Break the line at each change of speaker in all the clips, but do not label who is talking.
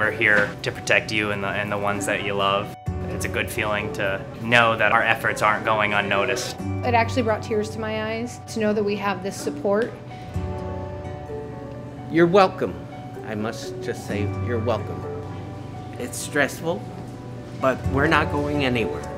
We're here to protect you and the ones that you love. It's a good feeling to know that our efforts aren't going unnoticed.
It actually brought tears to my eyes to know that we have this support.
You're welcome. I must just say you're welcome. It's stressful, but we're not going anywhere.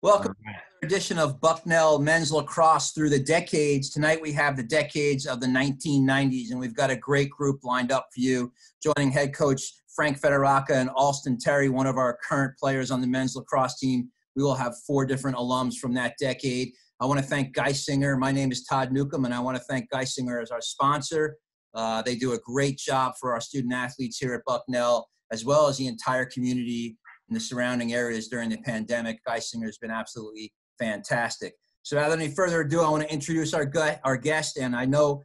Welcome to another edition of Bucknell Men's Lacrosse Through the Decades. Tonight we have the decades of the 1990s, and we've got a great group lined up for you. Joining head coach Frank Federaca and Alston Terry, one of our current players on the men's lacrosse team. We will have 4 different alums from that decade. I want to thank Geisinger. My name is Todd Newcomb, and I want to thank Geisinger as our sponsor. They do a great job for our student athletes here at Bucknell, as well as the entire community in the surrounding areas during the pandemic. Geisinger has been absolutely fantastic. So without any further ado, I want to introduce our guest, and I know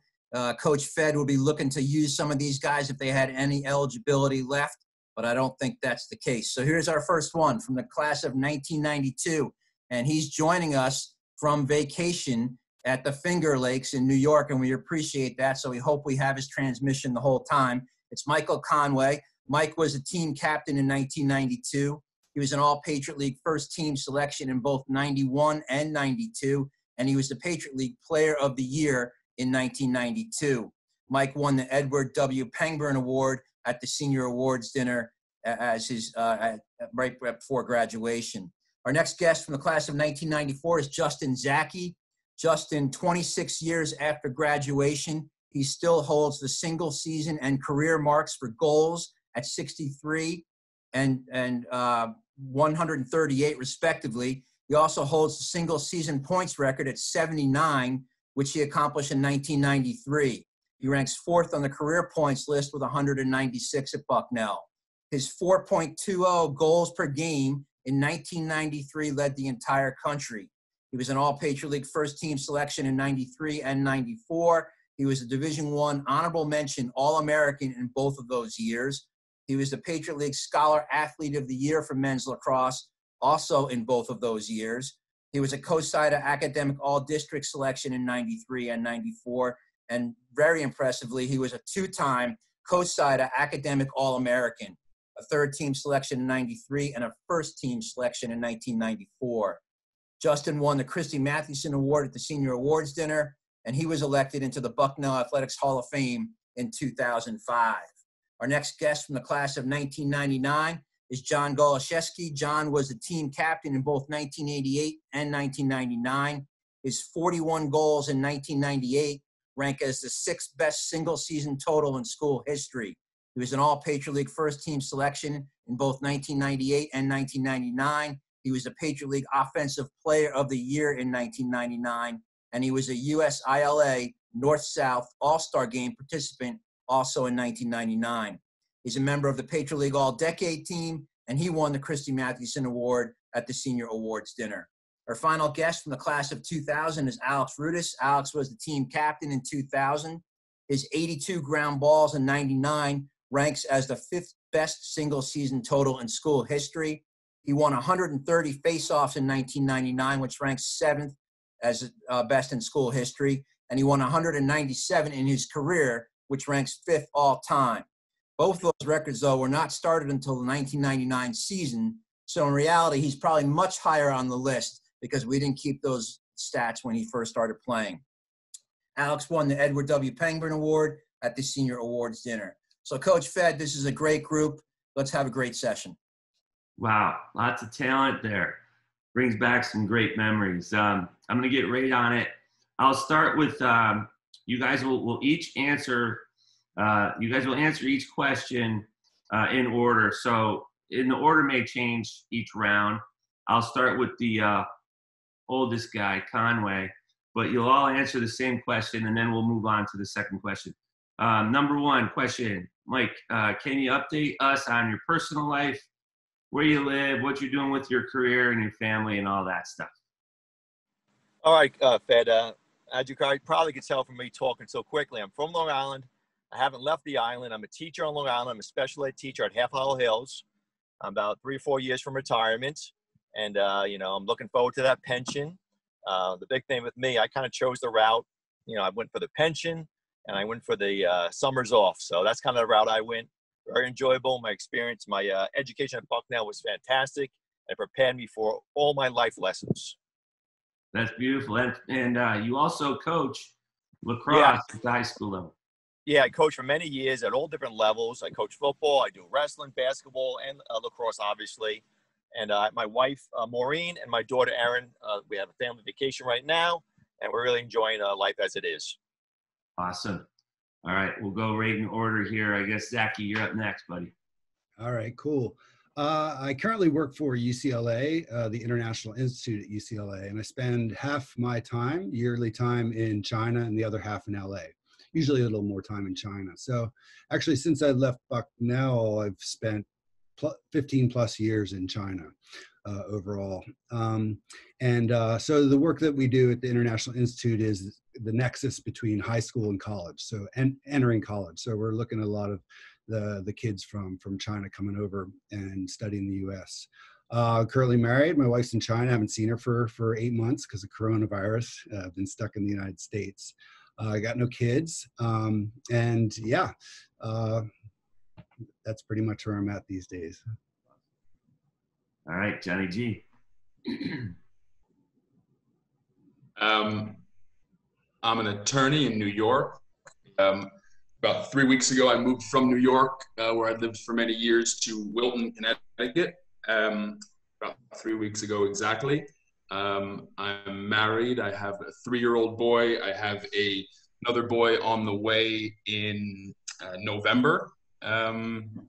Coach Fed will be looking to use some of these guys if they had any eligibility left, but I don't think that's the case. So here's our first one from the class of 1992, and he's joining us from vacation at the Finger Lakes in New York, and we appreciate that, so we hope we have his transmission the whole time. It's Michael Conway. Mike was a team captain in 1992. He was an All-Patriot League first-team selection in both 91 and 92, and he was the Patriot League Player of the Year in 1992. Mike won the Edward W. Pangburn Award at the Senior Awards Dinner as his right before graduation. Our next guest from the class of 1994 is Justin Zaki. Justin, 26 years after graduation, he still holds the single season and career marks for goals at 63 and 138 respectively. He also holds the single season points record at 79, which he accomplished in 1993. He ranks 4th on the career points list with 196 at Bucknell. His 4.20 goals per game in 1993 led the entire country. He was an All-Patriot League first-team selection in 93 and 94. He was a Division I honorable mention All-American in both of those years. He was the Patriot League Scholar Athlete of the Year for men's lacrosse, also in both of those years. He was a COSIDA Academic All-District selection in 93 and 94. And very impressively, he was a 2-time COSIDA Academic All-American, a 3rd-team selection in 93 and a 1st-team selection in 1994. Justin won the Christy Mathewson Award at the Senior Awards Dinner, and he was elected into the Bucknell Athletics Hall of Fame in 2005. Our next guest from the class of 1999 is John Goloszewski. John was the team captain in both 1988 and 1999. His 41 goals in 1998 rank as the 6th best single-season total in school history. He was an All-Patriot League first-team selection in both 1998 and 1999. He was the Patriot League Offensive Player of the Year in 1999, and he was a USILA North-South All-Star Game participant also in 1999. He's a member of the Patriot League All-Decade team, and he won the Christy Mathewson Award at the Senior Awards Dinner. Our final guest from the class of 2000 is Alex Rudis. Alex was the team captain in 2000. His 82 ground balls in 99 ranks as the 5th best single-season total in school history. He won 130 face-offs in 1999, which ranks 7th as best in school history. And he won 197 in his career, which ranks 5th all-time. Both of those records, though, were not started until the 1999 season. So in reality, he's probably much higher on the list because we didn't keep those stats when he first started playing. Alex won the Edward W. Pangburn Award at the Senior Awards Dinner. So, Coach Fed, this is a great group. Let's have a great session.
Wow, lots of talent there. Brings back some great memories. I'm going to get right on it. I'll start with you guys will each answer. You guys will answer each question in order. So, in the order may change each round. I'll start with the oldest guy, Conway, but you'll all answer the same question, and then we'll move on to the second question. Number 1 question, Mike, can you update us on your personal life, where you live, what you're doing with your career and your family and all that stuff?
All right, Fed, as you probably could tell from me talking so quickly, I'm from Long Island. I haven't left the island. I'm a teacher on Long Island. I'm a special ed teacher at Half Hollow Hills. I'm about 3 or 4 years from retirement. And, I'm looking forward to that pension. The big thing with me, I kind of chose the route. I went for the pension and I went for the summers off. So that's kind of the route I went. very enjoyable. My experience, my education at Bucknell was fantastic. It prepared me for all my life lessons.
That's beautiful. And you also coach lacrosse at the high school level.
Yeah, I coached for many years at all different levels. I coach football, I do wrestling, basketball, and lacrosse, obviously. And my wife, Maureen, and my daughter, Erin, we have a family vacation right now, and we're really enjoying life as it is.
Awesome. All right, we'll go right in order here. I guess, Zaki, you're up next, buddy.
All right, cool. I currently work for UCLA, the International Institute at UCLA, and I spend half my time, yearly time, in China and the other half in LA. Usually a little more time in China. So actually, since I left Bucknell, I've spent 15 plus years in China overall. So the work that we do at the International Institute is the nexus between high school and college, so and entering college. So we're looking at a lot of the kids from China coming over and studying the U.S. Currently married. My wife's in China. I haven't seen her for 8 months because of coronavirus. I've been stuck in the United States. I got no kids. And yeah, that's pretty much where I'm at these days.
All right, Johnny G.
I'm an attorney in New York. About 3 weeks ago, I moved from New York, where I lived for many years, to Wilton, Connecticut. About 3 weeks ago exactly. I'm married. I have a 3-year-old boy. I have another boy on the way in November. And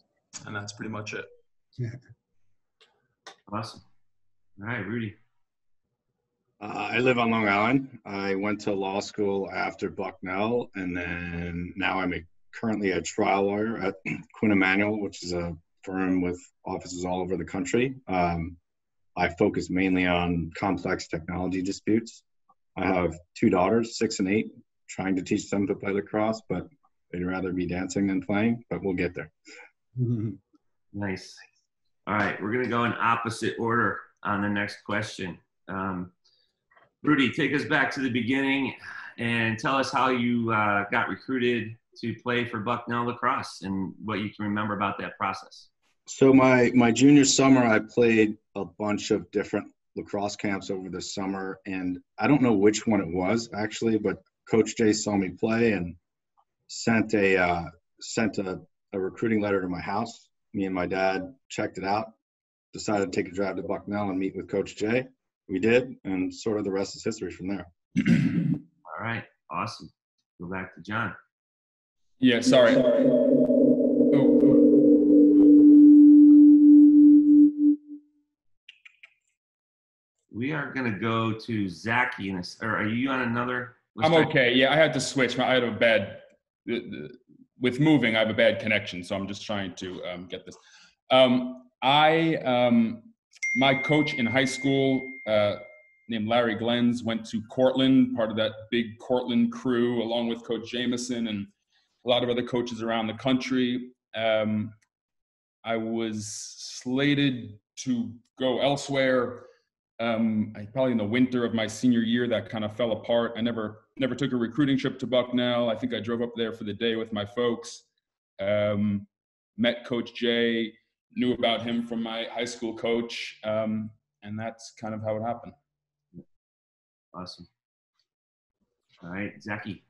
that's pretty much it.
Awesome. All right, Rudy.
I live on Long Island. I went to law school after Bucknell, and then now I'm currently a trial lawyer at Quinn Emanuel, which is a firm with offices all over the country. I focus mainly on complex technology disputes. I have 2 daughters, 6 and 8, trying to teach them to play lacrosse, but they'd rather be dancing than playing, but we'll get there.
Nice. All right, we're going to go in opposite order on the next question. Rudy, take us back to the beginning and tell us how you got recruited to play for Bucknell Lacrosse and what you can remember about that process.
So my junior summer, I played a bunch of different lacrosse camps over the summer, and I don't know which one it was actually, but Coach Jay saw me play and sent a recruiting letter to my house. Me and my dad checked it out, decided to take a drive to Bucknell and meet with Coach Jay. We did, and sort of the rest is history from there.
All right, awesome. Go back to John.
Yeah, sorry.
We are going to go to Zaki. Or are you on another?
I'm okay. Yeah, I had to switch. I had a bad, with moving, I have a bad connection, so I'm just trying to get this. My coach in high school, named Larry Glens, went to Cortland, part of that big Cortland crew, along with Coach Jameson and a lot of other coaches around the country. I was slated to go elsewhere. Probably in the winter of my senior year, that kind of fell apart. I never took a recruiting trip to Bucknell. I think I drove up there for the day with my folks. Met Coach Jay, knew about him from my high school coach, and that's kind of how it happened.
Awesome. All right, Zaki.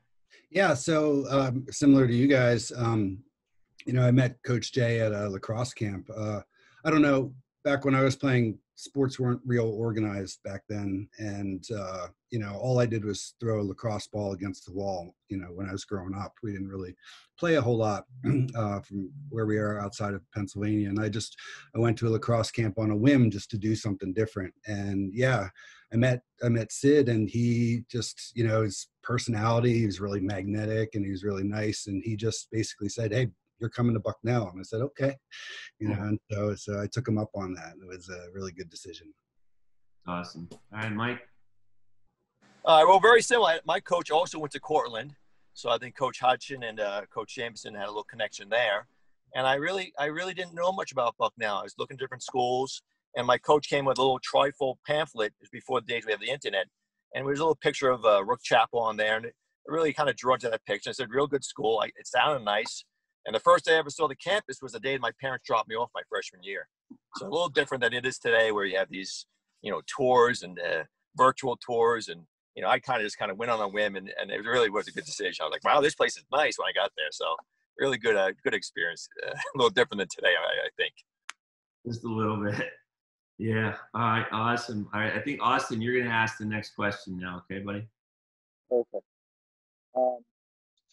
Yeah, so similar to you guys, I met Coach Jay at a lacrosse camp. I don't know, back when I was playing, sports weren't real organized back then. And, all I did was throw a lacrosse ball against the wall. When I was growing up, we didn't really play a whole lot from where we are outside of Pennsylvania. And I went to a lacrosse camp on a whim just to do something different. And yeah, I met Sid, and he just, his personality, he was really magnetic and he was really nice. And he just basically said, "Hey, you're coming to Bucknell." And I said, "Okay." And so I took him up on that. It was a really good decision.
Awesome. All right, Mike.
Well, very similar. My coach also went to Cortland. So I think Coach Hodgson and Coach Jameson had a little connection there. And I really didn't know much about Bucknell. I was looking at different schools, and my coach came with a little trifold pamphlet. It was before the days we have the internet. And there was a little picture of Rook Chapel on there. And it really kind of drew into that picture. I said, real good school. It sounded nice. And the first day I ever saw the campus was the day my parents dropped me off my freshman year. So a little different than it is today, where you have these, tours and virtual tours. And, I just went on a whim, and it really was a good decision. I was like, wow, this place is nice when I got there. So really good experience. A little different than today, I think.
Just a little bit. Yeah. All right. Awesome. All right. I think, Austin, you're going to ask the next question now. Okay, buddy?
Perfect.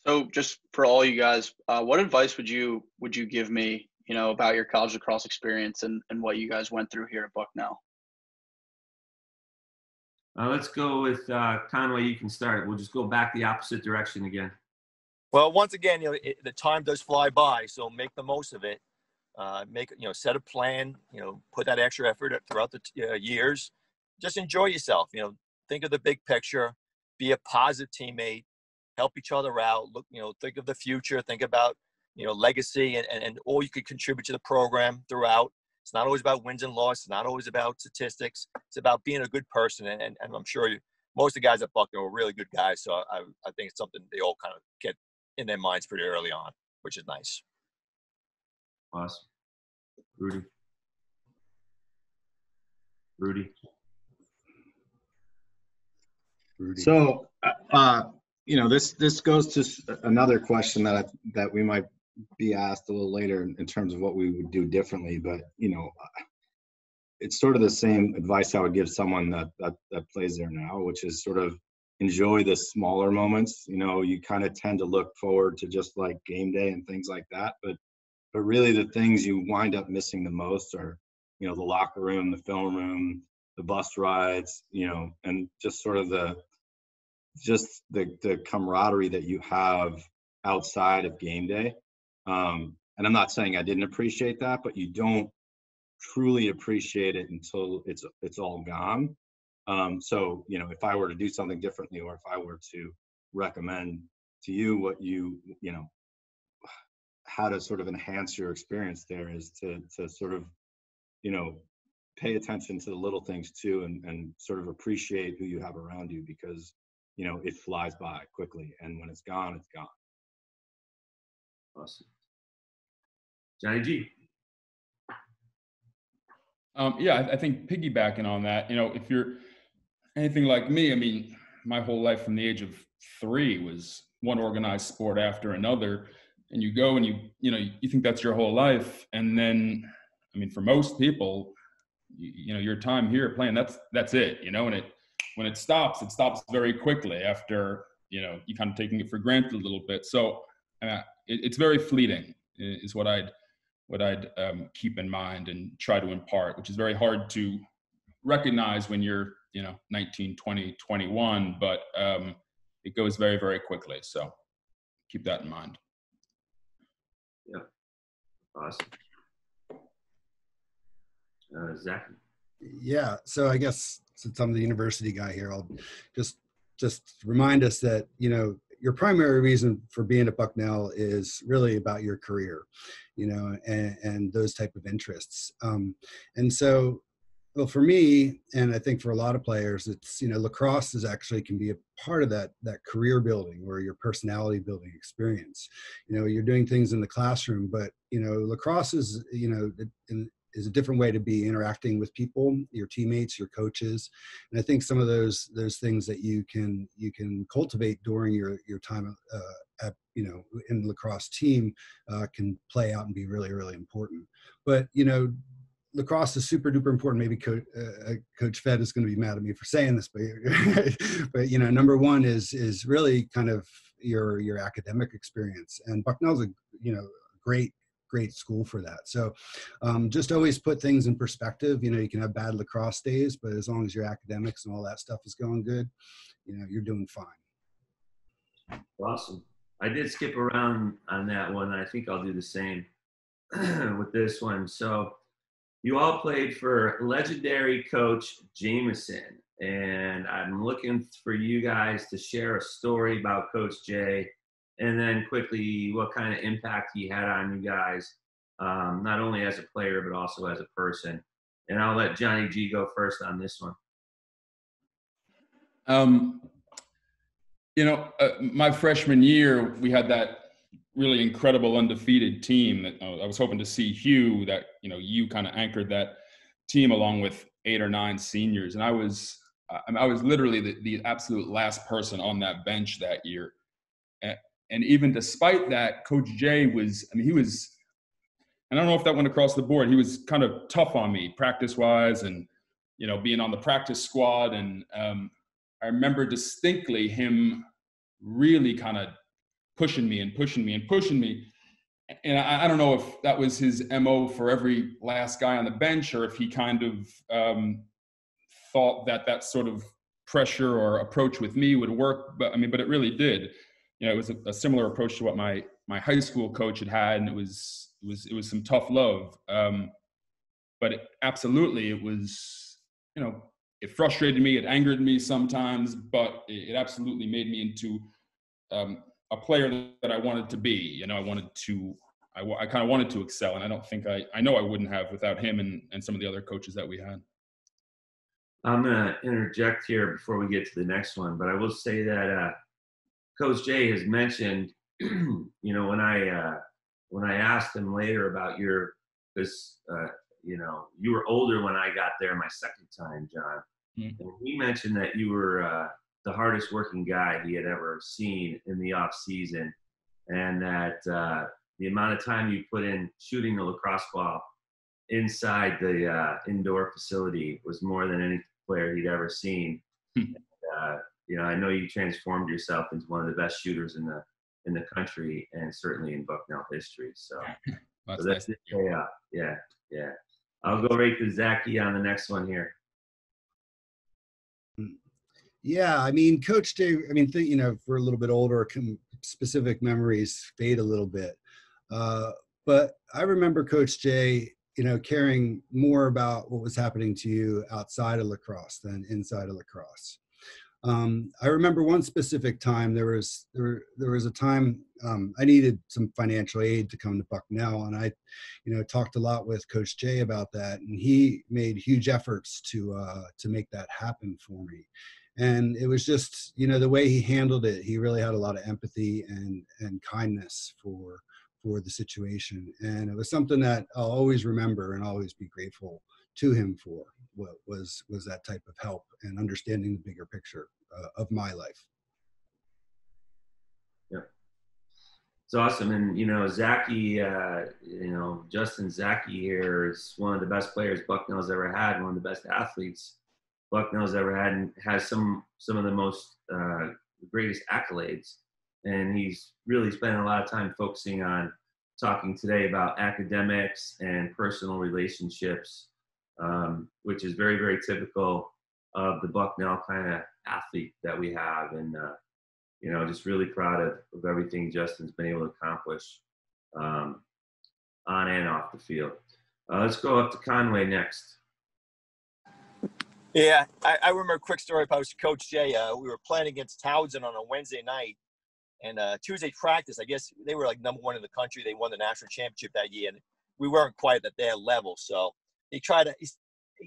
So just for all you guys, what advice would you give me, about your college lacrosse experience and what you guys went through here at Bucknell?
Let's go with Conway. You can start. We'll just go back the opposite direction again.
Well, once again, the time does fly by, so make the most of it. Set a plan, put that extra effort throughout the years. Just enjoy yourself, think of the big picture, be a positive teammate, help each other out, look, think of the future, think about, legacy and all you could contribute to the program throughout. It's not always about wins and losses. It's not always about statistics. It's about being a good person. And I'm sure most of the guys at Bucknell are really good guys. So I think it's something they all kind of get in their minds pretty early on, which is nice.
Awesome. Rudy.
So, this goes to another question that we might be asked a little later in terms of what we would do differently. But, it's sort of the same advice I would give someone that plays there now, which is sort of enjoy the smaller moments. You kind of tend to look forward to just like game day and things like that. But really the things you wind up missing the most are, the locker room, the film room, the bus rides, and just sort of the camaraderie that you have outside of game day. And I'm not saying I didn't appreciate that, but you don't truly appreciate it until it's all gone. So, if I were to do something differently, or if I were to recommend to you what how to sort of enhance your experience there, is to sort of, pay attention to the little things too, and sort of appreciate who you have around you, because, it flies by quickly, and when it's gone, it's gone.
Awesome. Johnny G.
I think piggybacking on that, if you're anything like me, my whole life from the age of 3 was one organized sport after another, and you go and you think that's your whole life, and then, for most people, your time here playing, that's it, and when it stops very quickly after, you kind of taking it for granted a little bit. So it's very fleeting is what I'd keep in mind and try to impart, which is very hard to recognize when you're, 19, 20, 21, but it goes very, very quickly. So keep that in mind.
Yeah. Awesome. Zaki.
Yeah. So I guess since I'm the university guy here, I'll just remind us that, your primary reason for being at Bucknell is really about your career, and those type of interests. And so, well, for me, and I think for a lot of players, it's, lacrosse can be a part of that career building or your personality building experience. You're doing things in the classroom, but, lacrosse is, is a different way to be interacting with people, your teammates, your coaches. And I think some of those things that you can cultivate during your time at, in the lacrosse team can play out and be really, really important. But, lacrosse is super duper important. Maybe Coach Fed is going to be mad at me for saying this, but number one is really kind of your academic experience, and Bucknell's a great school for that. So just always put things in perspective. You can have bad lacrosse days, but as long as your academics and all that stuff is going good, you're doing fine.
Awesome. I did skip around on that one. I think I'll do the same with this one. So you all played for legendary Coach Jameson, and I'm looking for you guys to share a story about Coach J, and then quickly what kind of impact he had on you guys, not only as a player, but also as a person. And I'll let Johnny G go first on this one.
My freshman year, we had that really incredible undefeated team that I was hoping to see Hugh, that, you kind of anchored that team along with 8 or 9 seniors. And I was literally the absolute last person on that bench that year. And even despite that, Coach Jay was, he was, and I don't know if that went across the board, he was kind of tough on me practice-wise and, being on the practice squad. And I remember distinctly him really kind of pushing me. And I don't know if that was his MO for every last guy on the bench, or if he kind of thought that sort of pressure or approach with me would work. But it really did. It was a similar approach to what my high school coach had, and it was some tough love. But it was, it frustrated me, it angered me sometimes, but it absolutely made me into a player that I wanted to be. I kind of wanted to excel, and I don't think I know I wouldn't have without him and some of the other coaches that we had.
I'm going to interject here before we get to the next one, but I will say that Coach Jay has mentioned, when I asked him later about because you were older when I got there my second time, John. Mm-hmm. And he mentioned that you were the hardest working guy he had ever seen in the off season, and that the amount of time you put in shooting the lacrosse ball inside the indoor facility was more than any player he'd ever seen. I know you transformed yourself into one of the best shooters in the country, and certainly in Bucknell history. So that's it. Yeah. I'll go right to Zaki on the next one here.
Yeah, Coach Jay, for a little bit older, specific memories fade a little bit. But I remember Coach Jay, caring more about what was happening to you outside of lacrosse than inside of lacrosse. I remember one specific time, there was a time I needed some financial aid to come to Bucknell, and I, talked a lot with Coach Jay about that, and he made huge efforts to make that happen for me. And it was just, the way he handled it, he really had a lot of empathy and kindness for the situation. And it was something that I'll always remember and always be grateful to him for, what was that type of help and understanding the bigger picture of my life.
Yeah. It's awesome. And, Zaki, Justin Zaki here is one of the best players Bucknell's ever had, one of the best athletes Bucknell's ever had, and has some of the most greatest accolades. And he's really spending a lot of time focusing on talking today about academics and personal relationships, which is very, very typical of the Bucknell kind of athlete that we have. And, just really proud of everything Justin's been able to accomplish on and off the field. Let's go up to Conway next.
Yeah, I remember a quick story about Coach Jay. We were playing against Townsend on a Wednesday night, and Tuesday practice, I guess they were like #1 in the country. They won the national championship that year, and we weren't quite at their level. So he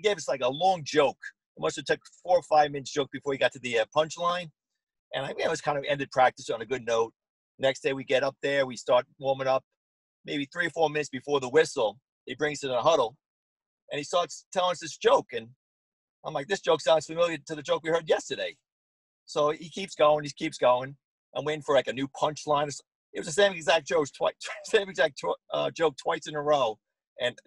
gave us like a long joke. It must have took 4 or 5 minutes joke before he got to the punchline. And it was kind of ended practice on a good note. Next day we get up there, we start warming up. Maybe 3 or 4 minutes before the whistle, he brings us in a huddle, and he starts telling us this joke. And I'm like, this joke sounds familiar to the joke we heard yesterday. So he keeps going. I'm waiting for like a new punchline. It was the same exact joke joke twice in a row. And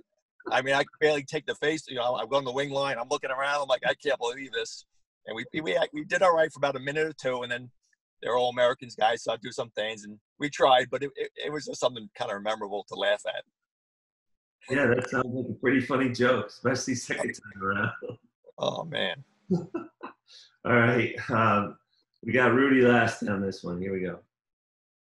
I could barely take the face. I'm going the wing line. I'm looking around. I'm like, I can't believe this. And we did all right for about a minute or two. And then they're all Americans guys, so I'd do some things. And we tried, but it was just something kind of memorable to laugh at.
Yeah, that sounds like a pretty funny joke, especially second time around.
Oh, man.
All right. We got Rudy last on this one. Here we go.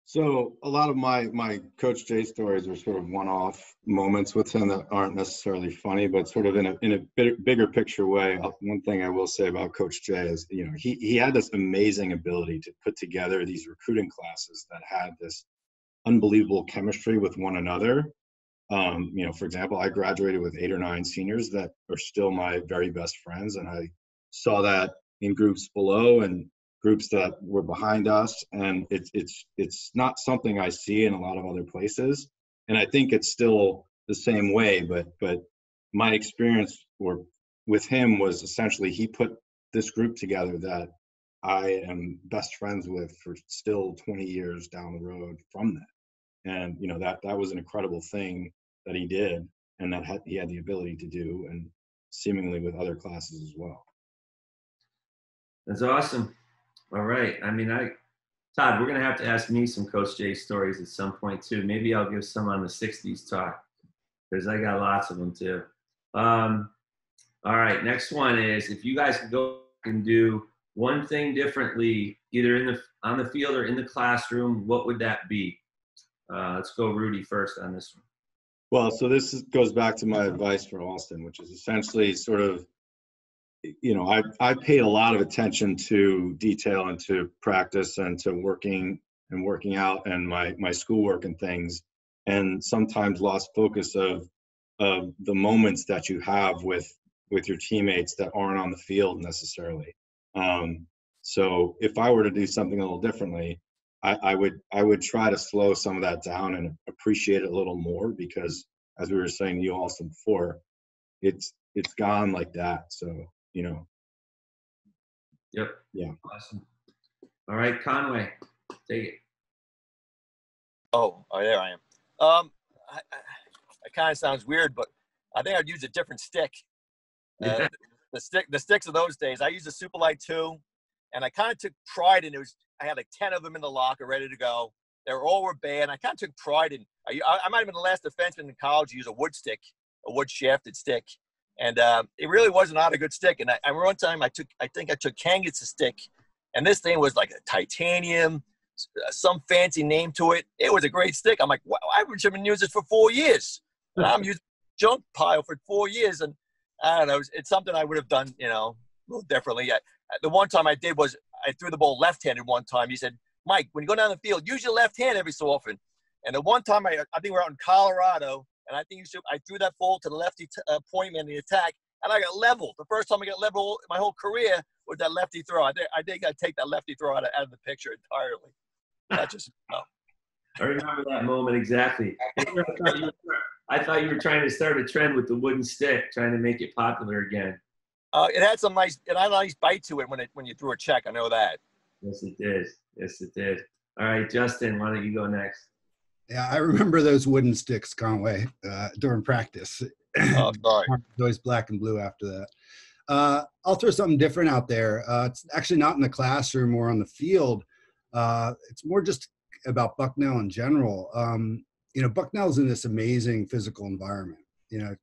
So a lot of my Coach Jay stories are sort of one-off moments with him that aren't necessarily funny, but sort of in a bigger picture way. One thing I will say about Coach Jay is, he had this amazing ability to put together these recruiting classes that had this unbelievable chemistry with one another. For example, I graduated with 8 or 9 seniors that are still my very best friends, and I saw that in groups below and groups that were behind us, and it's not something I see in a lot of other places. And I think it's still the same way, but my experience with him was essentially he put this group together that I am best friends with for still 20 years down the road from that. And that was an incredible thing that he did, and that he had the ability to do, and seemingly with other classes as well.
That's awesome. All right. I mean, Todd, we're going to have to ask me some Coach J stories at some point too. Maybe I'll give some on the 60s talk, because I got lots of them too. All right. Next one is, if you guys could go and do one thing differently, either on the field or in the classroom, what would that be? Let's go Rudy first on this one.
Well, so this goes back to my advice for Austin, which is essentially sort of, I paid a lot of attention to detail and to practice and to working out and my schoolwork and things, and sometimes lost focus of the moments that you have with your teammates that aren't on the field necessarily. So if I were to do something a little differently, I would try to slow some of that down and appreciate it a little more, because as we were saying to you, Austin, before, it's gone like that. So,
Yep.
Yeah.
Awesome. All right, Conway, take it.
Oh, there I am. It kind of sounds weird, but I think I'd use a different stick. The sticks of those days, I used a Superlight 2, and I kind of took pride in it. I had like 10 of them in the locker ready to go. They all were bad. I kind of took pride in. I might have been the last defenseman in college to use a wood stick, a wood shafted stick, and it really was not a good stick. And I remember one time I think I took Kanga's stick, and this thing was like a titanium, some fancy name to it. It was a great stick. I'm like, wow, I should have been using this for 4 years. And I'm using junk pile for 4 years, and I don't know. It's something I would have done, a little differently. The one time I did was I threw the ball left-handed one time. He said, Mike, when you go down the field, use your left hand every so often. And the one time I think we're out in Colorado, and I threw that ball to the lefty point man in the attack, and I got leveled. The first time I got leveled my whole career was that lefty throw. I think I'd take that lefty throw out of the picture entirely. That's just
I remember that moment exactly. I thought you were trying to start a trend with the wooden stick, trying to make it popular again.
It had a nice bite to it when you threw a check. I know that.
Yes, it did. Yes, it did. All right, Justin, why don't you go next?
Yeah, I remember those wooden sticks, Conway, during practice.
Oh, sorry.
Always black and blue after that. I'll throw something different out there. It's actually not in the classroom or on the field. It's more just about Bucknell in general. Bucknell's in this amazing physical environment.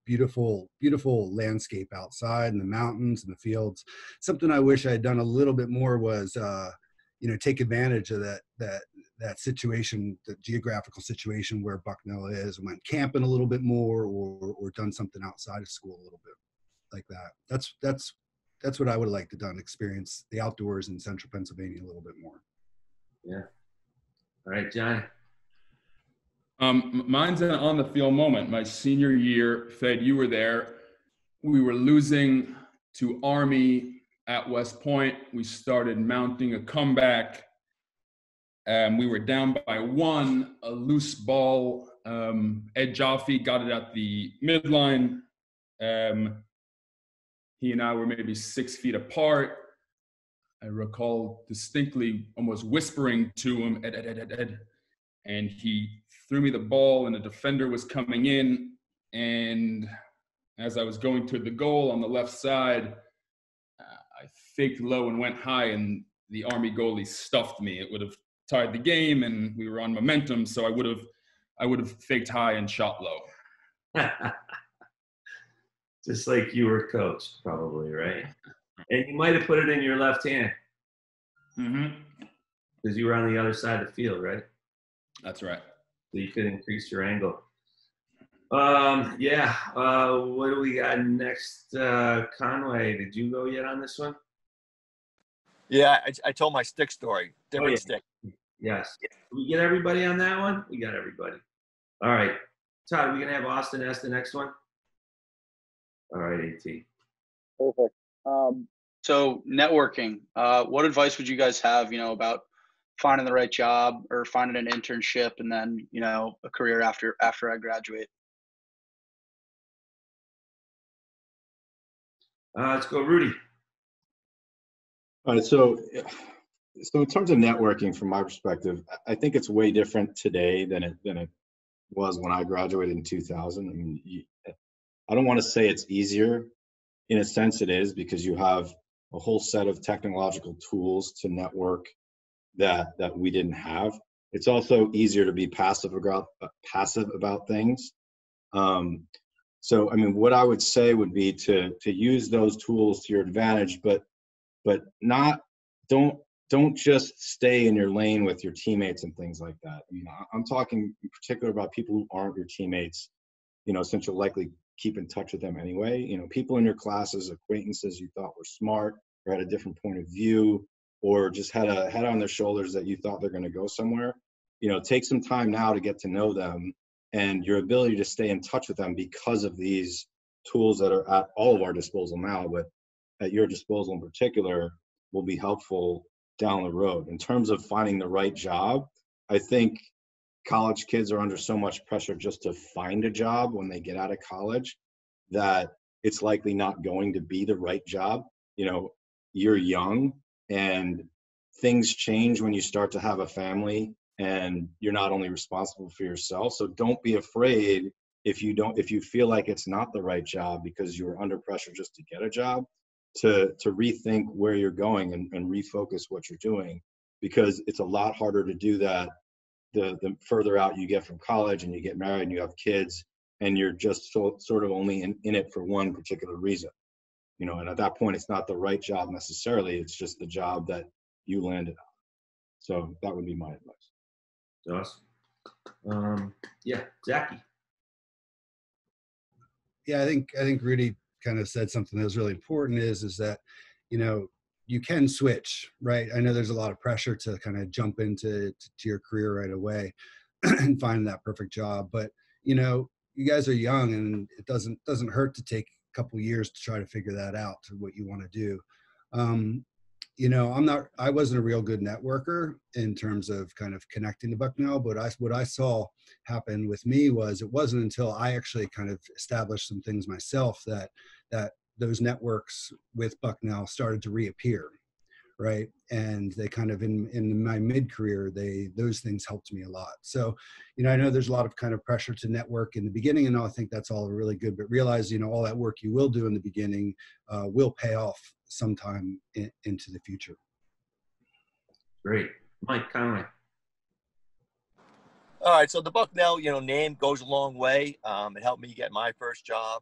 Beautiful, beautiful landscape outside and the mountains and the fields. Something I wish I had done a little bit more was, take advantage of that situation, the geographical situation where Bucknell is, and went camping a little bit more, or done something outside of school a little bit like that. That's what I would like to done, experience the outdoors in central Pennsylvania a little bit more.
Yeah. All right, John.
Mine's an on the field moment. My senior year, Fed, you were there. We were losing to Army at West Point. We started mounting a comeback. We were down by 1, a loose ball. Ed Jaffe got it at the midline. He and I were maybe 6 feet apart. I recall distinctly almost whispering to him, Ed. And he threw me the ball, and the defender was coming in. And as I was going to the goal on the left side, I faked low and went high, and the Army goalie stuffed me. It would have tied the game, and we were on momentum, so I would have faked high and shot low.
Just like you were coached, probably, right? And you might have put it in your left hand.
Mm-hmm.
Because you were on the other side of the field, right?
That's right.
So you could increase your angle. What do we got next? Conway, did you go yet on this one?
Yeah, I told my stick story. Different stick.
Yes. Did we get everybody on that one? We got everybody. All right. Todd, are we going to have Austin ask the next one? All right, AT.
Perfect.
So networking, what advice would you guys have, about finding the right job or finding an internship and then, a career after I graduate?
Let's go, Rudy.
All right, so in terms of networking, from my perspective, I think it's way different today than it was when I graduated in 2000. I mean, I don't want to say it's easier. In a sense, it is, because you have a whole set of technological tools to network that we didn't have. It's also easier to be passive about things. So, I mean, what I would say would be to use those tools to your advantage, but don't just stay in your lane with your teammates and things like that. I mean, I'm talking in particular about people who aren't your teammates, since you'll likely keep in touch with them anyway. People in your classes, acquaintances you thought were smart or had a different point of view, or just had a head on their shoulders that you thought they're going to go somewhere. Take some time now to get to know them, and your ability to stay in touch with them because of these tools that are at all of our disposal now, but at your disposal in particular, will be helpful down the road. In terms of finding the right job, I think college kids are under so much pressure just to find a job when they get out of college that it's likely not going to be the right job. You're young and things change when you start to have a family, and you're not only responsible for yourself. So don't be afraid if you feel like it's not the right job because you're under pressure just to get a job, to rethink where you're going and refocus what you're doing, because it's a lot harder to do that the further out you get from college and you get married and you have kids and you're just sort of only in it for one particular reason. And at that point, it's not the right job necessarily. It's just the job that you landed on. So that would be my advice.
Awesome. Yeah, Zaki.
Yeah, I think Rudy kind of said something that was really important is that, you can switch, right? I know there's a lot of pressure to kind of jump into your career right away and find that perfect job. But, you guys are young, and it doesn't hurt to take a couple years to try to figure that out, to what you want to do. I wasn't a real good networker in terms of kind of connecting to Bucknell, but what I saw happen with me was it wasn't until I actually kind of established some things myself that those networks with Bucknell started to reappear, right? And they kind of in my mid-career, those things helped me a lot. So, I know there's a lot of kind of pressure to network in the beginning, and I think that's all really good, but realize, all that work you will do in the beginning will pay off sometime into the future.
Great. Mike Conway.
All right, so the Bucknell, name goes a long way. It helped me get my first job.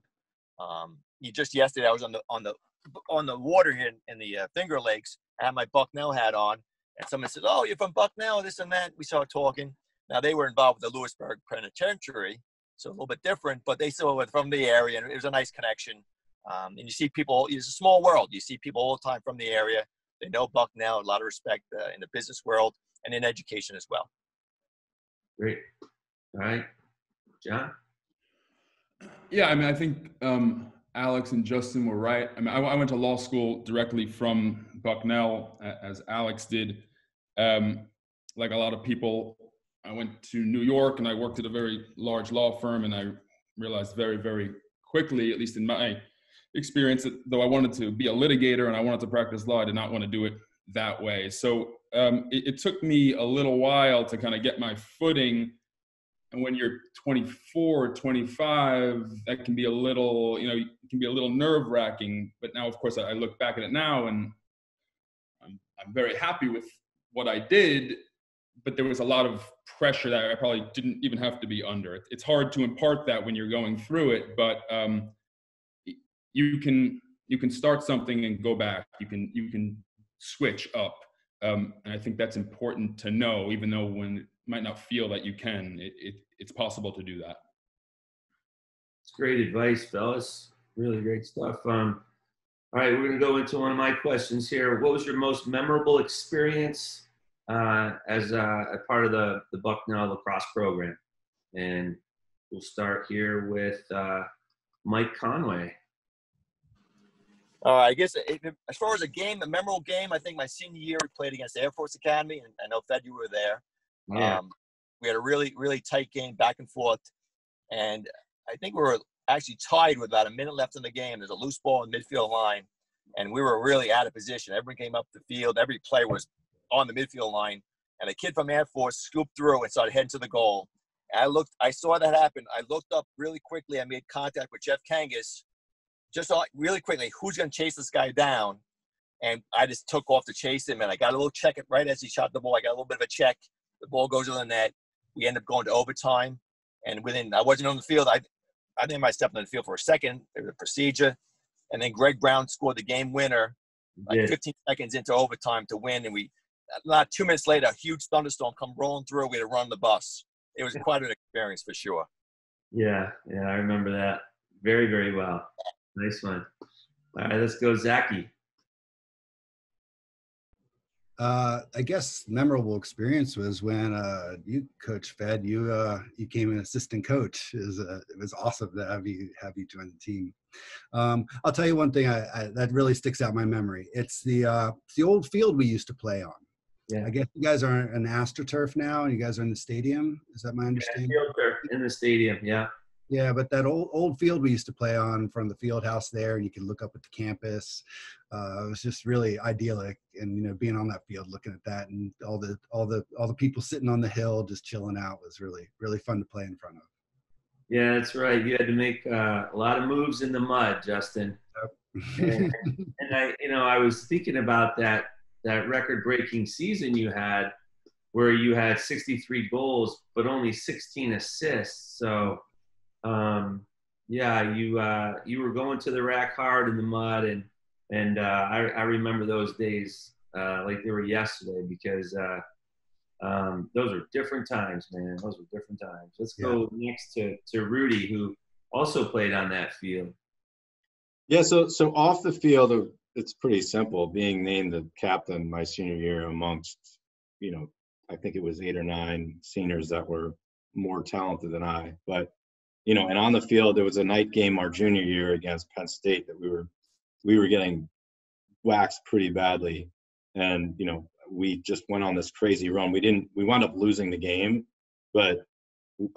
Just yesterday, I was on the water here in the Finger Lakes. I had my Bucknell hat on, and someone said, "Oh, you're from Bucknell, this and that." We started talking. Now, they were involved with the Lewisburg Penitentiary, so a little bit different, but they still were from the area, and it was a nice connection. And you see people, it's a small world. You see people all the time from the area. They know Bucknell, a lot of respect in the business world and in education as well.
Great. All right. John?
Yeah, I mean, I think Alex and Justin were right. I mean, I went to law school directly from Bucknell, as Alex did. Like a lot of people, I went to New York and I worked at a very large law firm, and I realized very, very quickly, at least in my experience, that though I wanted to be a litigator and I wanted to practice law, I did not want to do it that way. So it took me a little while to kind of get my footing. And when you're 24, 25, that can be a little, it can be a little nerve-wracking. But now, of course, I look back at it now, and I'm very happy with what I did. But there was a lot of pressure that I probably didn't even have to be under. It's hard to impart that when you're going through it, but you can start something and go back. You can switch up, and I think that's important to know, even though when it might not feel that you can, it's possible to do that.
It's great advice, fellas. Really great stuff. All right, we're going to go into one of my questions here. What was your most memorable experience as a part of the Bucknell lacrosse program? And we'll start here with Mike Conway.
I guess as far as a memorable game, I think my senior year we played against Air Force Academy, and I know Fed, you were there.
Yeah.
We had a really, really tight game, back and forth, and I think we were actually tied with about a minute left in the game. There's a loose ball in the midfield line, and we were really out of position. Everyone came up the field. Every player was on the midfield line, and a kid from Air Force scooped through and started heading to the goal. And I saw that happen. I looked up really quickly. I made contact with Jeff Kangas. Just really quickly, who's going to chase this guy down? And I just took off to chase him, and I got a little check right as he shot the ball. I got a little bit of a check. The ball goes in the net. We end up going to overtime, and I wasn't on the field. I think I might step on the field for a second. There was a procedure, and then Greg Brown scored the game winner, 15 seconds into overtime to win. And not 2 minutes later, a huge thunderstorm come rolling through. We had to run the bus. It was quite an experience for sure.
Yeah, I remember that very, very well. Nice one. All right, let's go, Zaki.
I guess memorable experience was when you, Coach Fed, you became an assistant coach. It was awesome to have you join the team. I'll tell you one thing that really sticks out in my memory. It's the old field we used to play on. Yeah. I guess you guys are an AstroTurf now, and you guys are in the stadium. Is that my understanding?
Yeah, field turf in the stadium. Yeah.
Yeah, but that old field we used to play on from the field house there, and you can look up at the campus. It was just really idyllic, and being on that field, looking at that, and all the people sitting on the hill just chilling out was really, really fun to play in front of.
Yeah, that's right. You had to make a lot of moves in the mud, Justin. Yep. and I was thinking about that record-breaking season you had, where you had 63 goals but only 16 assists. So. You were going to the rack hard in the mud, and I remember those days like they were yesterday, because those are different times, man. Those were different times. Let's go next to Rudy, who also played on that field.
Yeah, so off the field, it's pretty simple. Being named the captain my senior year amongst, I think it was 8 or 9 seniors that were more talented than I, but. And on the field, there was a night game our junior year against Penn State that we were getting waxed pretty badly, and we just went on this crazy run. We wound up losing the game, but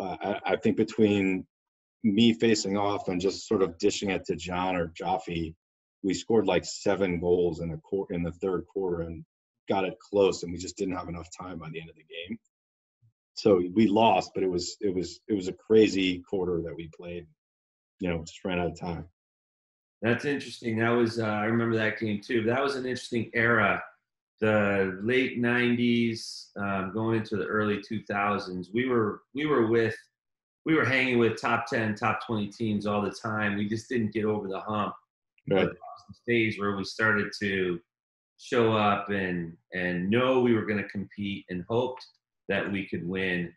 I think between me facing off and just sort of dishing it to John or Jaffe, we scored like 7 goals in the third quarter and got it close, and we just didn't have enough time by the end of the game. So we lost, but it was a crazy quarter that we played. Just ran out of time.
That's interesting. That was I remember that game too. That was an interesting era, the late 90s, going into the early 2000s. We were hanging with top 10, top 20 teams all the time. We just didn't get over the hump.
Right.
But the stage where we started to show up and know we were going to compete and hoped that we could win,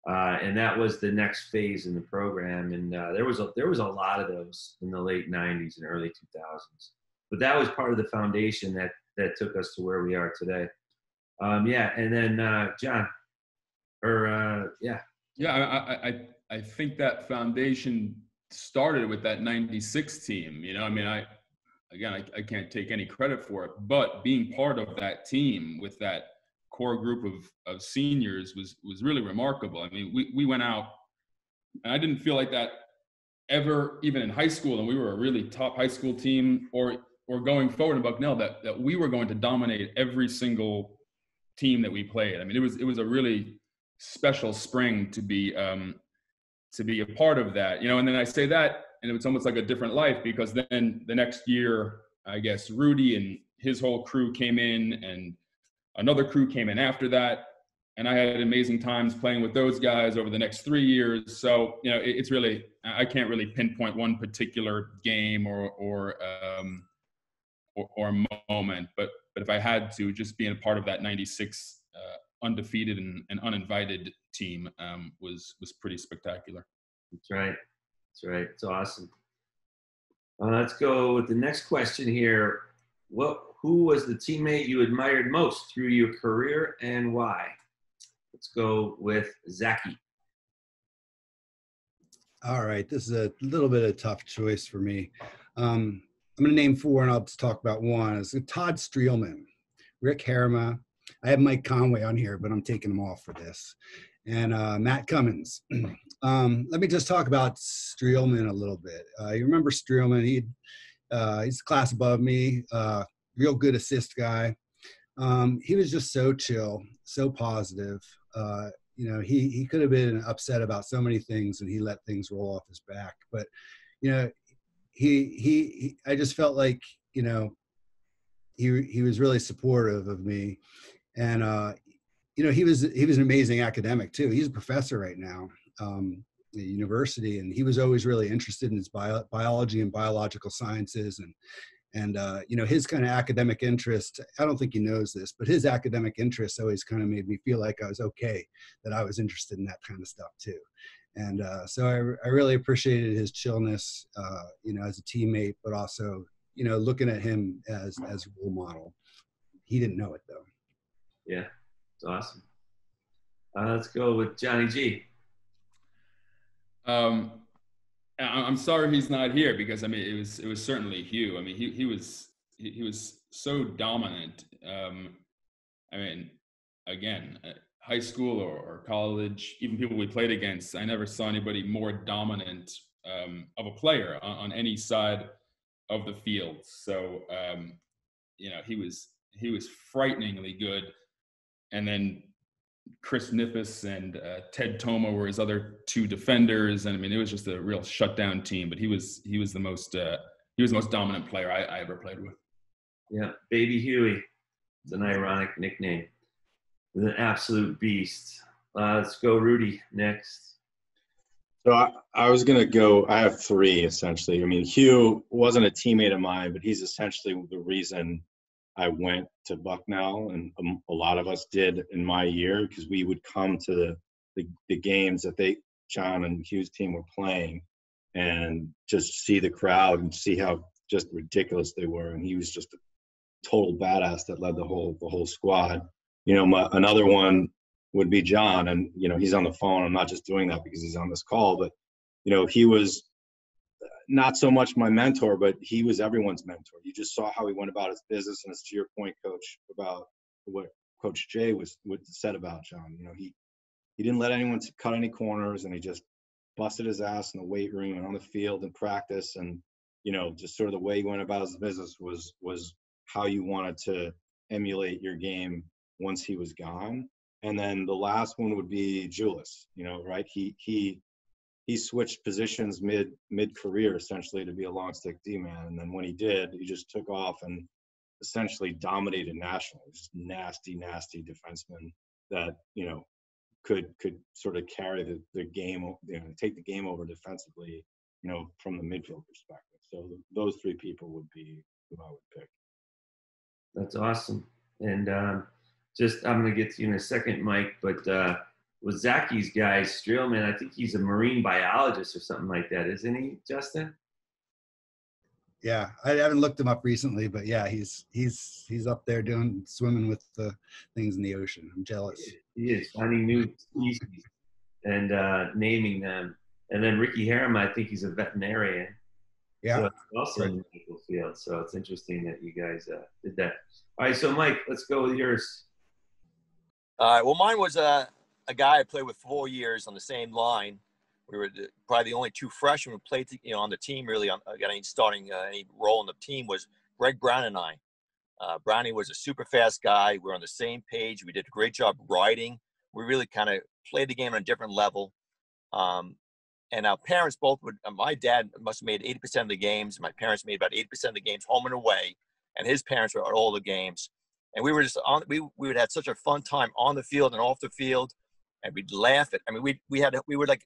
and that was the next phase in the program. And there was a lot of those in the late 90s and early 2000s. But that was part of the foundation that took us to where we are today. And then John,
I think that foundation started with that 96 team. I can't take any credit for it, but being part of that team with that core group of seniors was really remarkable. I mean, we went out, and I didn't feel like that ever, even in high school, and we were a really top high school team, or going forward in Bucknell, that we were going to dominate every single team that we played. I mean, it was a really special spring to be a part of that, and then I say that, and it's almost like a different life, because then the next year, I guess, Rudy and his whole crew came in, and another crew came in after that, and I had amazing times playing with those guys over the next 3 years. So, it's really, I can't really pinpoint one particular game or moment, but if I had to, just being a part of that 96 undefeated and uninvited team was pretty spectacular.
That's right. It's awesome. Let's go with the next question here. Who was the teammate you admired most through your career, and why? Let's go with Zaki.
All right, this is a little bit of a tough choice for me. I'm going to name four, and I'll just talk about one. It's Todd Streelman, Rick Harima. I have Mike Conway on here, but I'm taking them off for this. And Matt Cummins. Let me just talk about Streelman a little bit. You remember Streelman? He's a class above me, real good assist guy. He was just so chill, so positive. You know, he could have been upset about so many things, and he let things roll off his back. But, you know, I just felt like, you know, he was really supportive of me. And, you know, he was an amazing academic too. He's a professor right now at the university, and he was always really interested in his biology and biological sciences. And you know, his kind of academic interest, I don't think he knows this, but his academic interest always kind of made me feel like I was okay, that I was interested in that kind of stuff too. And so I really appreciated his chillness, you know, as a teammate, but also, you know, looking at him as a role model. He didn't know it though.
Yeah, it's awesome. Let's go with Johnny G.
I'm sorry he's not here, because I mean it was certainly Hugh. I mean he was so dominant. I mean, again, high school or college, even people we played against, I never saw anybody more dominant of a player on any side of the field. So you know, he was frighteningly good. And then Chris Nippes and Ted Toma were his other two defenders, and I mean it was just a real shutdown team. But he was the most dominant player I ever played with.
Yeah, Baby Huey. It's an ironic nickname. He's an absolute beast. Let's go Rudy next.
So I was going to go, I have three essentially. I mean, Hugh wasn't a teammate of mine, but he's essentially the reason I went to Bucknell, and a lot of us did in my year, because we would come to the games that John and Hugh's team were playing, and just see the crowd and see how just ridiculous they were. And he was just a total badass that led the whole squad. You know, another one would be John, and you know, he's on the phone. I'm not just doing that because he's on this call, but you know, he was not so much my mentor, but he was everyone's mentor. You just saw how he went about his business, and it's to your point, Coach, about what Coach Jay said about John. You know, he didn't let anyone cut any corners, and he just busted his ass in the weight room and on the field and practice. And you know, just sort of the way he went about his business was how you wanted to emulate your game once he was gone. And then the last one would be Julius. You know, right? He switched positions mid-career essentially to be a long stick D-man. And then when he did, he just took off and essentially dominated nationally. Just nasty defenseman that, you know, could sort of carry the game, you know, take the game over defensively, you know, from the midfield perspective. So those three people would be who I would pick.
That's awesome. And I'm going to get to you in a second, Mike, but with Zaki's guys, Streelman, I think he's a marine biologist or something like that, isn't he, Justin?
Yeah, I haven't looked him up recently, but yeah, he's up there swimming with the things in the ocean. I'm jealous.
He is finding new species and naming them. And then Ricky Harima, I think he's a veterinarian.
Yeah.
So also in the medical field. So it's interesting that you guys did that. All right, so Mike, let's go with yours.
All right. Well, mine was a guy I played with 4 years on the same line. We were probably the only two freshmen who played, on the team really. Got any starting any role in the team was Greg Brown and I. Brownie was a super fast guy. We were on the same page. We did a great job riding. We really kind of played the game on a different level. And our parents both would. My dad must have made 80% of the games. My parents made about 80% of the games home and away, and his parents were at all the games. And we were just on. We would have such a fun time on the field and off the field, and we'd laugh at. I mean, we were like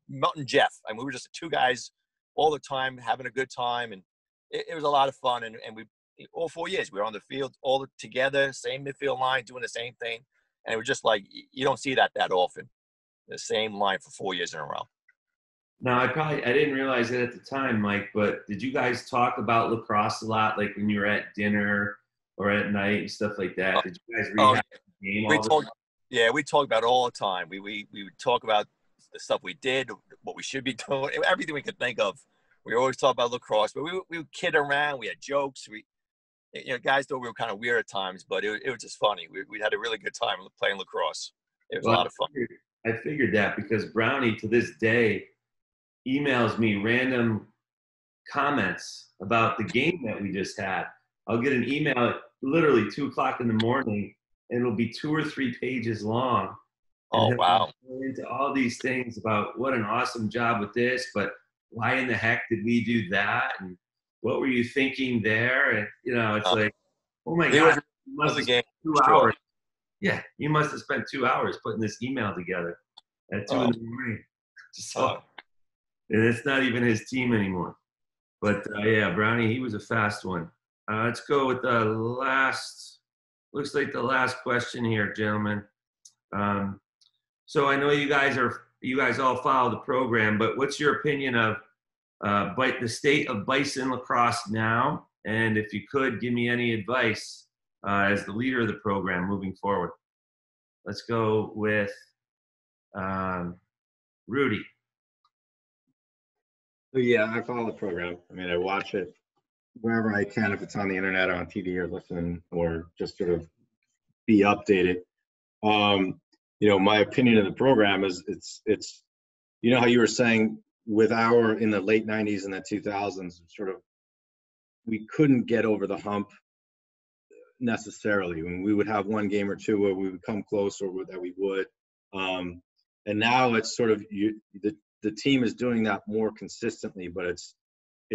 Mount and Jeff. I mean, we were just two guys all the time having a good time, and it was a lot of fun. And we all 4 years we were on the field all together, same midfield line, doing the same thing, and it was just like you don't see that often. The same line for 4 years in a row.
Now, I didn't realize it at the time, Mike, but did you guys talk about lacrosse a lot, like when you were at dinner or at night and stuff like that? Did you guys rehash the game all the time?
Yeah, we talked about it all the time. We would talk about the stuff we did, what we should be doing, everything we could think of. We always talk about lacrosse, but we would kid around. We had jokes. Guys thought we were kind of weird at times, but it was just funny. We had a really good time playing lacrosse. It was a lot of fun.
I figured that because Brownie to this day emails me random comments about the game that we just had. I'll get an email at literally 2:00 in the morning, and it'll be 2 or 3 pages long.
Oh, wow.
Into all these things about what an awesome job with this, but why in the heck did we do that? And what were you thinking there? And, it's like, oh my God, you must have spent 2 hours. Yeah, you must have spent 2 hours putting this email together at 2 in the morning. So, and it's not even his team anymore. But, yeah, Brownie, he was a fast one. Let's go with the last question here, gentlemen. So I know you guys all follow the program, but what's your opinion of the state of Bison lacrosse now? And if you could, give me any advice as the leader of the program moving forward. Let's go with Rudy.
Yeah, I follow the program. I mean, I watch it wherever I can, if it's on the internet or on TV or listen or just sort of be updated. My opinion of the program is it's how you were saying in the late 90s and the 2000s, sort of, we couldn't get over the hump necessarily. When we would have one game or two where we would come close or that we would. And now it's sort of the team is doing that more consistently, but it's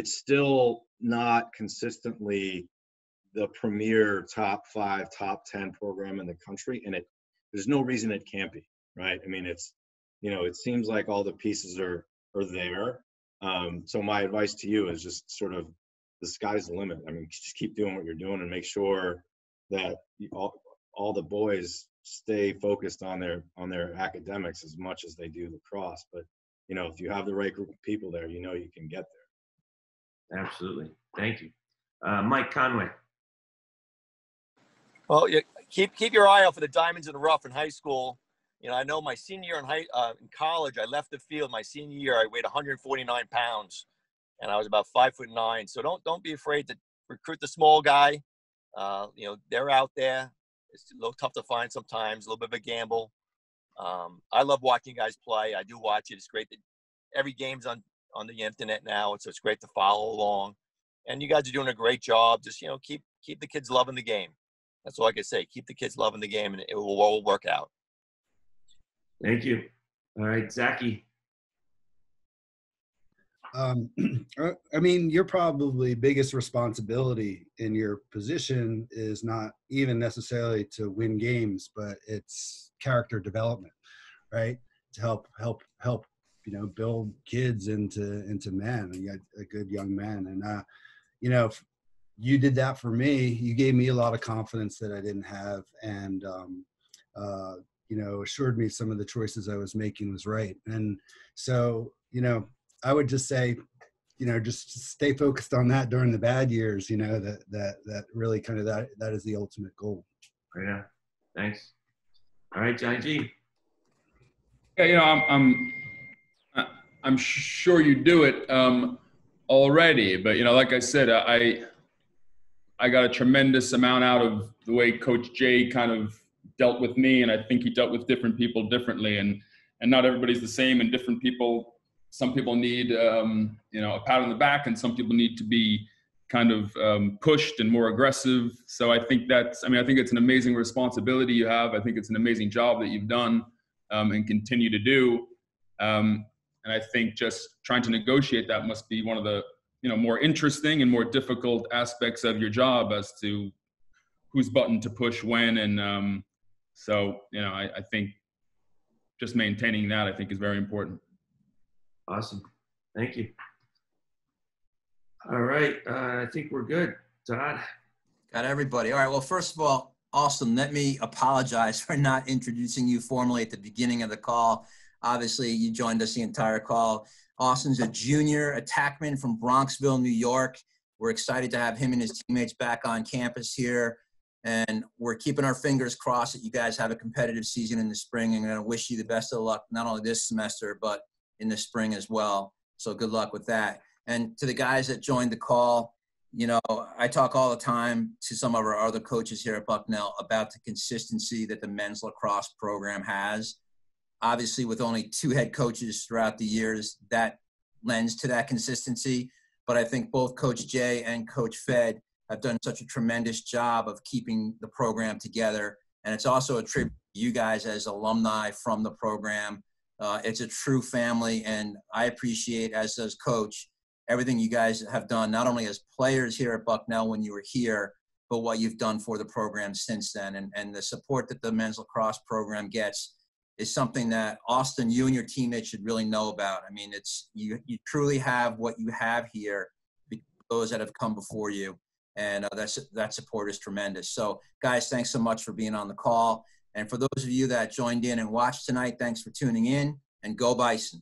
still not consistently the premier top 5, top 10 program in the country. And there's no reason it can't be, right? I mean, it seems like all the pieces are there. So my advice to you is just sort of the sky's the limit. I mean, just keep doing what you're doing and make sure that all the boys stay focused on their academics as much as they do lacrosse. But, if you have the right group of people there, you can get there.
Absolutely. Thank you. Mike Conway.
Well, keep your eye out for the diamonds in the rough in high school. I know my senior year in college, I left the field. My senior year, I weighed 149 pounds, and I was about 5'9". So don't be afraid to recruit the small guy. They're out there. It's a little tough to find sometimes, a little bit of a gamble. I love watching guys play. I do watch it. It's great that every game's on the internet now, so it's great to follow along. And you guys are doing a great job. Just keep the kids loving the game. That's all I can say. Keep the kids loving the game, and it will all work out.
Thank you. All right, Zaki.
I mean, your probably biggest responsibility in your position is not even necessarily to win games, but it's character development, right? To help build kids into men, a good young man. And you did that for me. You gave me a lot of confidence that I didn't have, and assured me some of the choices I was making was right. And so, I would just say, just stay focused on that during the bad years, that really kind of that is the ultimate goal.
Yeah. Thanks. All right, Johnny G.
Yeah, I'm sure you do it already, but like I said, I got a tremendous amount out of the way Coach Jay kind of dealt with me, and I think he dealt with different people differently, and not everybody's the same, and different people. Some people need, a pat on the back, and some people need to be kind of pushed and more aggressive. So I think I think it's an amazing responsibility you have. I think it's an amazing job that you've done and continue to do. And I think just trying to negotiate that must be one of the, more interesting and more difficult aspects of your job as to whose button to push when. And so, I think just maintaining that, I think, is very important.
Awesome. Thank you. All right. I think we're good. Todd?
Got everybody. All right. Well, first of all, Austin, let me apologize for not introducing you formally at the beginning of the call. Obviously, you joined us the entire call. Austin's a junior attackman from Bronxville, New York. We're excited to have him and his teammates back on campus here. And we're keeping our fingers crossed that you guys have a competitive season in the spring. And I'm going to wish you the best of luck, not only this semester, but in the spring as well. So good luck with that. And to the guys that joined the call, you know, I talk all the time to some of our other coaches here at Bucknell about the consistency that the men's lacrosse program has. Obviously, with only 2 head coaches throughout the years, that lends to that consistency. But I think both Coach Jay and Coach Fed have done such a tremendous job of keeping the program together. And it's also a tribute to you guys as alumni from the program. It's a true family, and I appreciate, as does Coach, everything you guys have done, not only as players here at Bucknell when you were here, but what you've done for the program since then. And the support that the men's lacrosse program gets is something that, Austin, you and your teammates should really know about. I mean, it's you truly have what you have here because of those that have come before you. And that support is tremendous. So, guys, thanks so much for being on the call. And for those of you that joined in and watched tonight, thanks for tuning in, and go Bison.